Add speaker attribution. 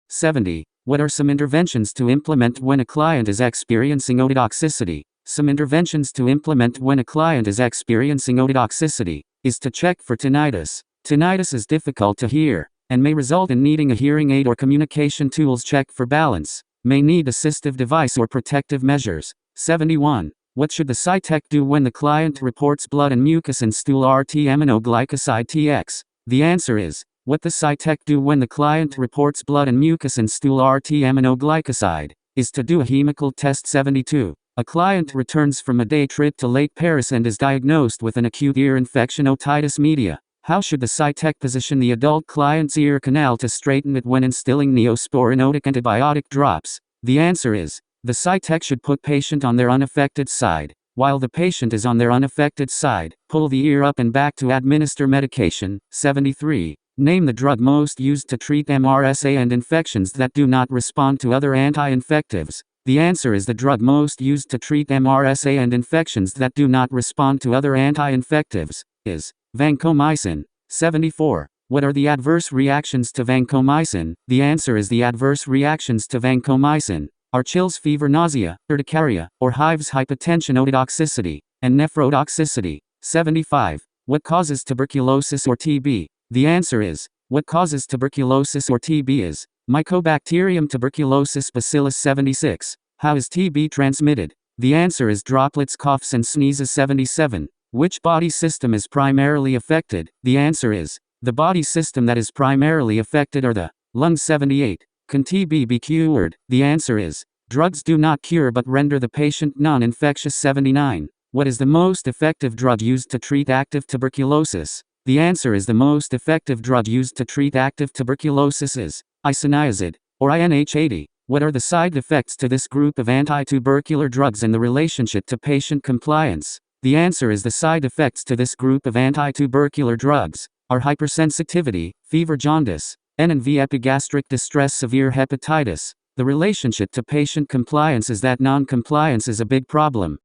Speaker 1: 70. What are some interventions to implement when a client is experiencing ototoxicity? Some interventions to implement when a client is experiencing ototoxicity is to check for tinnitus. Tinnitus is difficult to hear and may result in needing a hearing aid or communication tools. Check for balance. May need assistive device or protective measures. 71. What should the SciTech do when the client reports blood and mucus and stool RT-aminoglycoside TX? The answer is, what the SciTech do when the client reports blood and mucus and stool RT-aminoglycoside is to do a hemical test. 72. A client returns from a day trip to Lake Paris and is diagnosed with an acute ear infection otitis media. How should the SciTech position the adult client's ear canal to straighten it when instilling neosporinotic antibiotic drops? The answer is, the SciTech should put patient on their unaffected side. While the patient is on their unaffected side, pull the ear up and back to administer medication. 73. Name the drug most used to treat MRSA and infections that do not respond to other anti-infectives. The answer is the drug most used to treat MRSA and infections that do not respond to other anti-infectives is vancomycin. 74. What are the adverse reactions to vancomycin? The answer is the adverse reactions to vancomycin are chills, fever, nausea, urticaria, or hives, hypotension, ototoxicity, and nephrotoxicity. 75. What causes tuberculosis or TB? The answer is, what causes tuberculosis or TB is Mycobacterium tuberculosis bacillus. 76. How is TB transmitted? The answer is droplets, coughs, and sneezes. 77. Which body system is primarily affected? The answer is, the body system that is primarily affected are the lungs. 78. Can TB be cured? The answer is, drugs do not cure but render the patient non-infectious. 79. What is the most effective drug used to treat active tuberculosis? The answer is the most effective drug used to treat active tuberculosis is isoniazid, or INH80. What are the side effects to this group of anti-tubercular drugs and the relationship to patient compliance? The answer is the side effects to this group of anti-tubercular drugs are hypersensitivity, fever, jaundice, NNV, epigastric distress, severe hepatitis. The relationship to patient compliance is that non-compliance is a big problem.